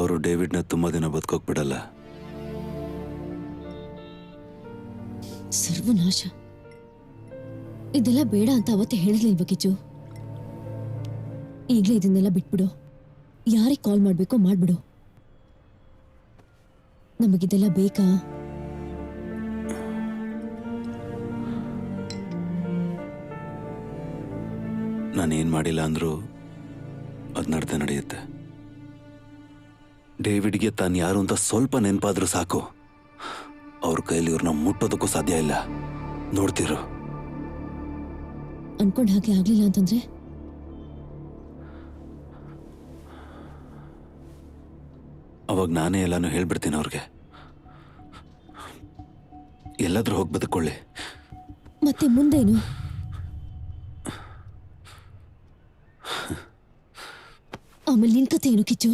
ಅವರು ಡೇವಿಡ್ನ ತುಂಬಾ ದಿನ ಬದುಕೋಕ್ ಬಿಡಲ್ಲ. ಸರ್ವನಾಶ. ಇದೆಲ್ಲ ಬೇಡ ಅಂತ ಅವತ್ತೇ ಹೇಳಿರ್ಲಿಲ್ವ ಕಿಚ್ಚು? ಈಗ್ಲೇ ಇದನ್ನೆಲ್ಲ ಬಿಟ್ಬಿಡು. ಯಾರಿಗೆ ಕಾಲ್ ಮಾಡ್ಬೇಕೋ ಮಾಡ್ಬಿಡು. ನಮಗಿದೆಲ್ಲ ಬೇಕಾ? ನಾನೇನ್ ಮಾಡಿಲ್ಲ ಅಂದ್ರೂ ಅದ್ ನಡ್ದೆ ನಡೆಯುತ್ತೆ. ಡೇವಿಡ್ಗೆ ತಾನು ಯಾರು ಅಂತ ಸ್ವಲ್ಪ ನೆನಪಾದ್ರೂ ಸಾಕು, ಅವ್ರ ಕೈಲಿ ಇವ್ರನ್ನ ಮುಟ್ಟೋದಕ್ಕೂ ಸಾಧ್ಯ ಇಲ್ಲ. ನೋಡ್ತಿರು. ಅನ್ಕೊಂಡ್ ಹಾಗೆ ಆಗ್ಲಿಲ್ಲ ಅಂತಂದ್ರೆ ಅವಾಗ ನಾನೇ ಎಲ್ಲಾನು ಹೇಳ್ಬಿಡ್ತೀನಿ ಅವ್ರಿಗೆ. ಎಲ್ಲಾದ್ರೂ ಹೋಗಿ ಬದುಕೊಳ್ಳಿ. ಮತ್ತೆ ಮುಂದೇನು? ಆಮೇಲೆ ನಿನ್ ಕತೆ ಏನು ಕಿಚ್ಚು?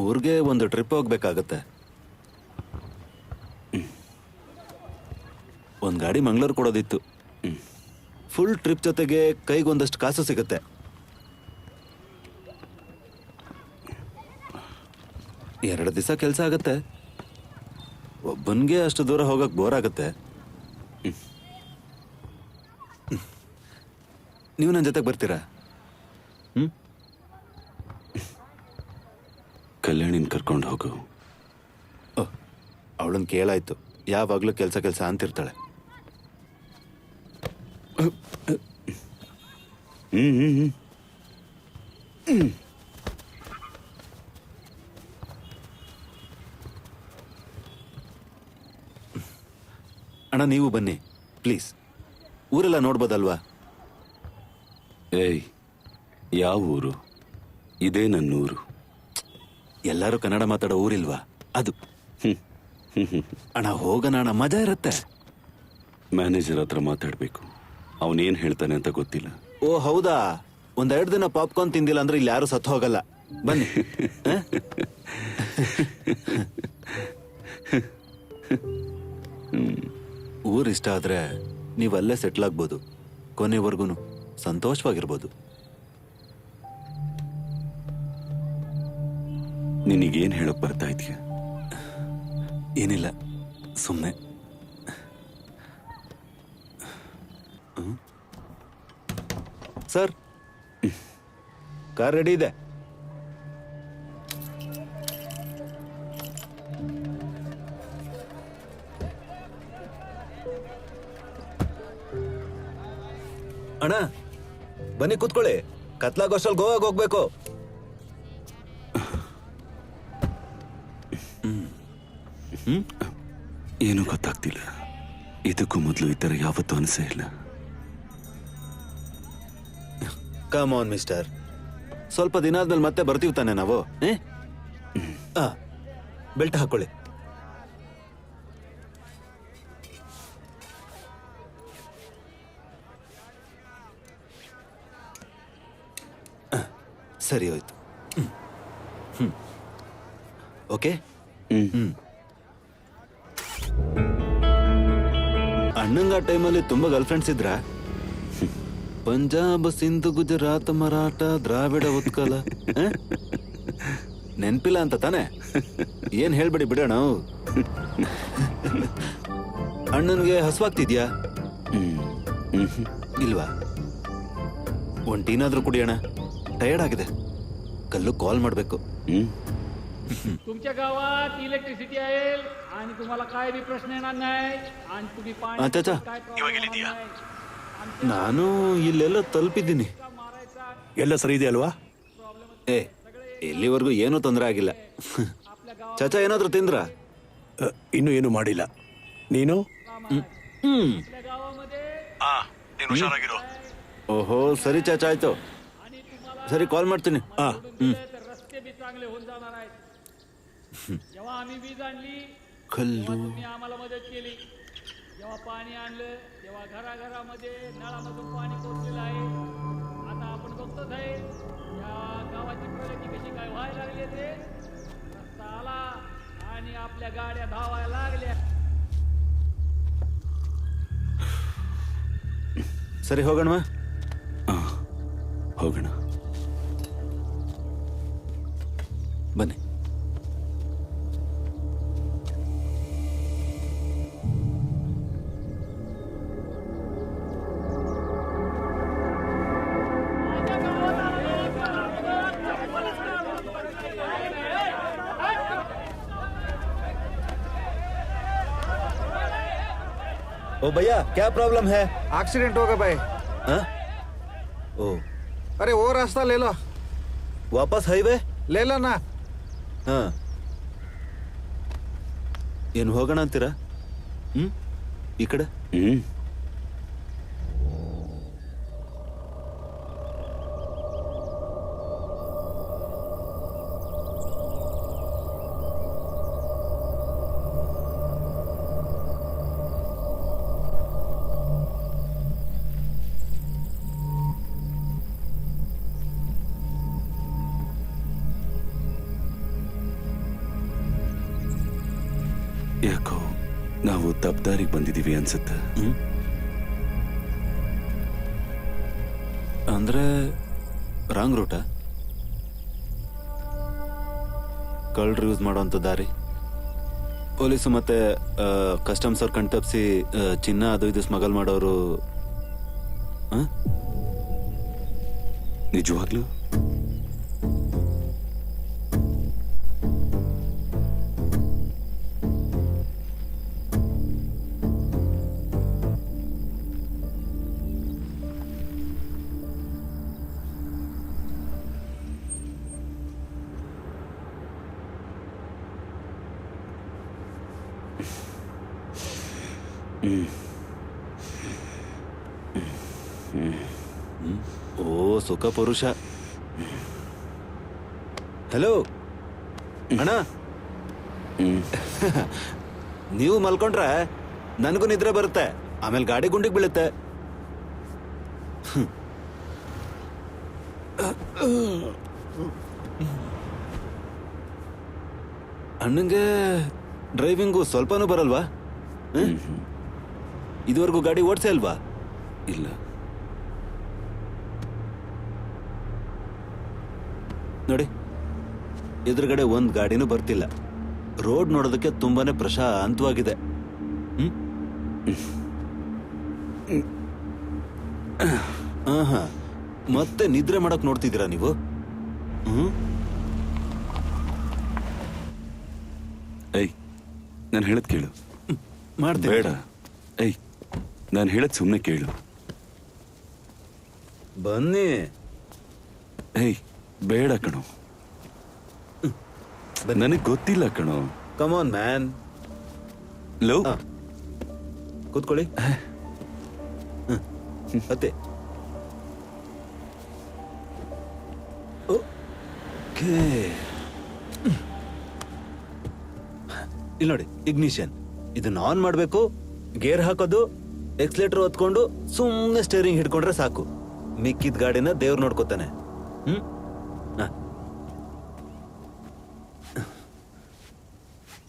ಊರಿಗೆ ಒಂದು ಟ್ರಿಪ್ ಹೋಗ್ಬೇಕಾಗತ್ತೆ. ಒಂದು ಗಾಡಿ ಮಂಗಳೂರು ಕೊಡೋದಿತ್ತು. ಫುಲ್ ಟ್ರಿಪ್ ಜೊತೆಗೆ ಕೈಗೊಂದಷ್ಟು ಕಾಸು ಸಿಗುತ್ತೆ. ಎರಡು ದಿವಸ ಕೆಲಸ ಆಗತ್ತೆ. ಒಬ್ಬನಿಗೆ ಅಷ್ಟು ದೂರ ಹೋಗಕ್ ಬೋರ್ ಆಗತ್ತೆ. ನೀವು ನನ್ನ ಜೊತೆಗೆ ಬರ್ತೀರಾ? ಕಲ್ಯಾಣಿನ ಕರ್ಕೊಂಡು ಹೋಗು. ಅವಳನ್ನ ಕೇಳಾಯ್ತು. ಯಾವಾಗ್ಲೂ ಕೆಲಸ ಅಂತಿರ್ತಾಳೆ. ಅಣ್ಣ ನೀವು ಬನ್ನಿ ಪ್ಲೀಸ್. ಊರೆಲ್ಲ ನೋಡ್ಬೋದಲ್ವಾ? ಏಯ್, ಯಾವ ಊರು? ಇದೇ ನನ್ನೂರು. ಎಲ್ಲರೂ ಕನ್ನಡ ಮಾತಾಡೋ ಊರಿಲ್ವಾ? ಅದು. ಅಣ್ಣ ಹೋಗೋಣ ಅಣ್ಣ, ಮಜಾ ಇರುತ್ತೆ. ಮ್ಯಾನೇಜರ್ ಹತ್ರ ಮಾತಾಡ್ಬೇಕು. ಅವನೇನ್ ಹೇಳ್ತಾನೆ ಅಂತ ಗೊತ್ತಿಲ್ಲ. ಓ ಹೌದಾ? ಒಂದೆರಡು ದಿನ ಪಾಪ್ಕಾರ್ನ್ ತಿಂದಿಲ್ಲ ಅಂದ್ರೆ ಇಲ್ಲಿ ಯಾರು ಸತ್ತು ಹೋಗಲ್ಲ. ಬನ್ನಿ. ಊರ್ ಇಷ್ಟ ಆದ್ರೆ ನೀವು ಅಲ್ಲೇ ಸೆಟ್ಲ್ ಆಗ್ಬೋದು. ಕೊನೆವರೆಗೂ ಸಂತೋಷವಾಗಿರ್ಬೋದು. ನಿನಗೇನ್ ಹೇಳಕ್ ಬರ್ತಾ ಇದೆಯಾ? ಏನಿಲ್ಲ, ಸುಮ್ಮನೆ. ಸರ್, ಕಾರ್ ರೆಡಿ ಇದೆ. ಅಣ್ಣ ಬನ್ನಿ ಕೂತ್ಕೊಳ್ಳಿ. ಕತ್ಲಾಗೋಷ್ಟಲ್ಲಿ ಗೋವಾಗೆ ಹೋಗ್ಬೇಕು. ಏನೂ ಗೊತ್ತಾಗ್ತಿಲ್ಲ. ಇದಕ್ಕೂ ಮೊದಲು ಈ ಥರ ಯಾವತ್ತೂ ಅನಿಸೇ ಇಲ್ಲ. ಕಮ್ ಆನ್ ಮಿಸ್ಟರ್, ಸ್ವಲ್ಪ ದಿನ ಆದ್ಮೇಲೆ ಮತ್ತೆ ಬರ್ತೀವಿ ತಾನೆ ನಾವು. ಬೆಲ್ಟ್ ಹಾಕೊಳ್ಳಿ. ಸರಿ ಹೋಯ್ತು. ಓಕೆ. ಅಣ್ಣಂಗ ಆ ಟೈಮಲ್ಲಿ ತುಂಬಾ ಗರ್ಲ್ ಫ್ರೆಂಡ್ಸ್ ಇದ್ರ? ಪಂಜಾಬ್, ಸಿಂಧು, ಗುಜರಾತ್, ಮರಾಠ, ದ್ರಾವಿಡ, ಉತ್ಕಲ. ನೆನ್ಪಿಲ್ಲ ಅಂತ ತಾನೆ? ಏನ್ ಹೇಳ್ಬೇಡಿ ಬಿಡೋಣ. ಅಣ್ಣನ್ಗೆ ಹಸುವಾಗ್ತಿದ್ಯಾ? ಇಲ್ವಾ? ಒಂದ್ ಟೀನಾದ್ರೂ ಕುಡಿಯೋಣ. ಟಯರ್ಡ್ ಆಗಿದೆ. ಕಲ್ಲು ಕಾಲ್ ಮಾಡ್ಬೇಕು. तुमच्या गावात इलेक्ट्रिसिटी आहे आणि तुम्हाला काय बी प्रश्न येणार नाही आणि तुम्ही पाणी काय प्रॉब्लेम नाही. ನಾನು ಇಲ್ಲೆಲ್ಲ ತಲುಪಿದ್ದೀನಿ. ಎಲ್ಲ ಸರಿ ಇದೆ ಅಲ್ವಾ? ಇಲ್ಲಿವರೆಗೂ ಏನೂ ತೊಂದರೆ ಆಗಿಲ್ಲ. ಚಾಚಾ ಏನಾದ್ರೂ ತಿಂದ್ರ? ಇನ್ನೂ ಏನು ಮಾಡಿಲ್ಲ. ನೀನು? गावामध्ये ಓಹೋ ಸರಿ ಚಾಚಾ, ಆಯ್ತು. ಸರಿ ಕಾಲ್ ಮಾಡ್ತೀನಿ. रस्ते बी चांगले होऊन जाणार आहेत. जेव्हा आम्ही वीज आणली कल्लू तुम्ही आम्हाला मदत केली. जेव्हा पाणी आणलं तेव्हा घराघरामध्ये नळामधून पाणी पोहोचलेलं आहे. आता आपण बघतो बघतोच आहे या गावाची प्रगती कशी काय व्हायला लागली ते. रस्ता आला आणि आपल्या गाड्या धावायला लागल्या. ಸರಿ ಹೋಗೋಣವಾ? ಹೋಗೋಣ. ಬನ್ನಿ. ओ भैया क्या प्रॉब्लम है? एक्सीडेंट होगा भाई. हाँ? ओ अरे वो रास्ता ले लो. ವಾಪಸ್ ಹೈವೇ? ले लो ना. ಹಾ. ಏನು ಹೋಗೋಣ ಅಂತೀರಾ? ಈ ಕಡೆ. ಯಾಕೋ ನಾವು ತಪ್ಪದಾರಿಗೆ ಬಂದಿದ್ದೀವಿ ಅನ್ಸುತ್ತೆ. ಅಂದ್ರೆ ರಾಂಗ್ ರೂಟ? ಕಳ್ಳರು ಯೂಸ್ ಮಾಡೋಂಥ ದಾರಿ? ಪೊಲೀಸು ಮತ್ತೆ ಕಸ್ಟಮ್ಸ್ ಅವ್ರು ಕಣ್ತಪ್ಪಿಸಿ ಚಿನ್ನ ಅದು ಇದು ಸ್ಮಗಲ್ ಮಾಡೋರು? ನಿಜವಾಗ್ಲೂ ಓ ಸುಖ ಪುರುಷ. ಹಲೋ ಅಣ್ಣ, ನೀವು ಮಲ್ಕೊಂಡ್ರೆ ನನಗೂ ನಿದ್ರೆ ಬರುತ್ತೆ, ಆಮೇಲೆ ಗಾಡಿ ಗುಂಡಿಗೆ ಬೀಳುತ್ತೆ. ಅಣ್ಣಂಗೆ ಡ್ರೈವಿಂಗು ಸ್ವಲ್ಪನೂ ಬರಲ್ವಾ? ಇದುವರೆಗೂ ಗಾಡಿ ಓಡಿಸೇ ಅಲ್ವಾ? ಇಲ್ಲ. ನೋಡಿ, ಎದುರುಗಡೆ ಒಂದ್ ಗಾಡಿನೂ ಬರ್ತಿಲ್ಲ. ರೋಡ್ ನೋಡೋದಕ್ಕೆ ತುಂಬಾನೇ ಪ್ರಶಾಂತವಾಗಿದೆ. ಹಾ, ಮತ್ತೆ ನಿದ್ರೆ ಮಾಡಕ್ ನೋಡ್ತಿದ್ದೀರಾ ನೀವು? ಐ ನಾನು ಹೇಳದ್ ಕೇಳು. ಮಾಡ್ತೀನಿ. ಬೇಡ. ಐ ನಾನು ಹೇಳದ್ ಸುಮ್ಮನೆ ಕೇಳು. ಬನ್ನಿ. ಏಯ್ ಬೇಡ ಕಣೋ, ನನಗ್ ಗೊತ್ತಿಲ್ಲ ಕಣೋ. Come on man. ಲೋ, ಕೂತ್ಕೊಳ್ಳಿ. ಮತ್ತೆ ಇಲ್ಲಿ ನೋಡಿ, ಇಗ್ನಿಷನ್ ಇದನ್ನ ಆನ್ ಮಾಡ್ಬೇಕು, ಗೇರ್ ಹಾಕೋದು, ಎಕ್ಸ್ಲೇಟರ್ ಹೊತ್ಕೊಂಡು ಸುಮ್ಮನೆ ಸ್ಟೇರಿಂಗ್ ಹಿಡ್ಕೊಂಡ್ರೆ ಸಾಕು. ಮಿಕ್ಕಿದ ಗಾಡಿನ ದೇವ್ರು ನೋಡ್ಕೋತಾನೆ.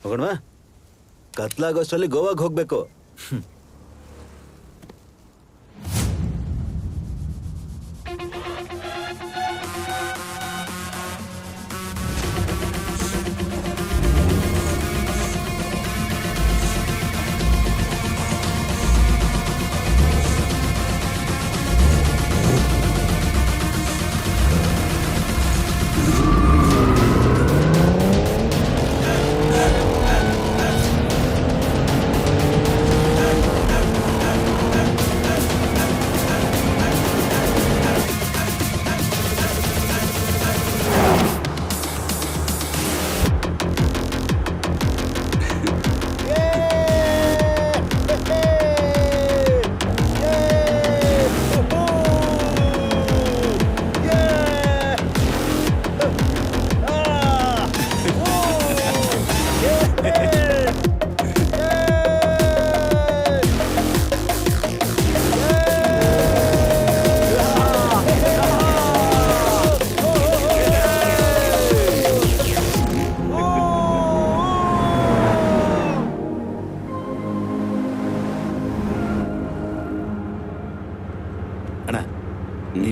ಹೋಗೋಣವಾ? ಕತ್ಲಾಗೋಷ್ಟರಲ್ಲಿ ಗೋವಾಗೆ ಹೋಗ್ಬೇಕು.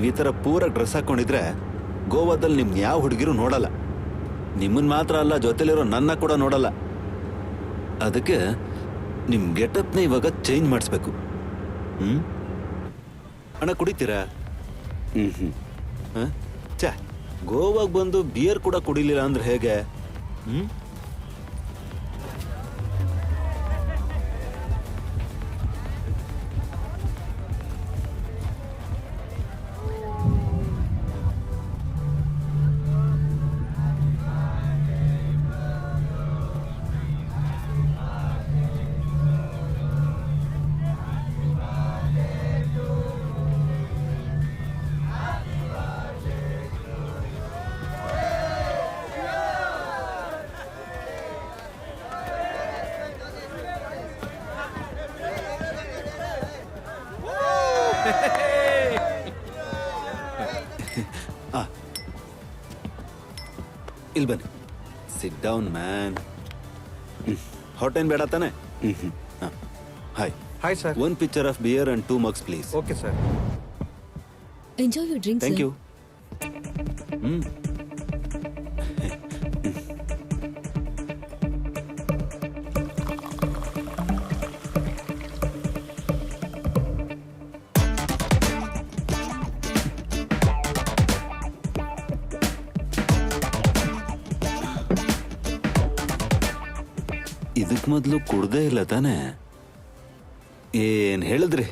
ನೀವು ಈ ಥರ ಪೂರ ಡ್ರೆಸ್ ಹಾಕೊಂಡಿದ್ರೆ ಗೋವಾದಲ್ಲಿ ನಿಮ್ನ ಯಾವ ಹುಡುಗಿರು ನೋಡಲ್ಲ. ನಿಮ್ಮನ್ನ ಮಾತ್ರ ಅಲ್ಲ, ಜೊತೆಲಿರೋ ನನ್ನ ಕೂಡ ನೋಡಲ್ಲ. ಅದಕ್ಕೆ ನಿಮ್ ಗೆಟಪ್ನ ಇವಾಗ ಚೇಂಜ್ ಮಾಡಿಸ್ಬೇಕು. ಅಣ್ಣ ಕುಡಿತೀರಾ? ಛೇ, ಗೋವಾಗ ಬಂದು ಬಿಯರ್ ಕೂಡ ಕುಡಿಲಿಲ್ಲ ಅಂದ್ರೆ ಹೇಗೆ? ಇಲ್ಲಿ ಬನ್ನಿ, ಸಿಟ್ ಡೌನ್ ಮ್ಯಾನ್. ಹಾಟ್ ಏನ್ ಬೇಡ ತಾನೆ? Hi hi sir. 1 pitcher of beer and 2 mugs please. Okay sir. Enjoy your drink. Thank you. ಇದಕ್ ಮೊದಲು ಕುಡ್ದೇ ಇಲ್ಲ ತಾನೆ? ಏನ್ ಹೇಳಿದ್ರಿ?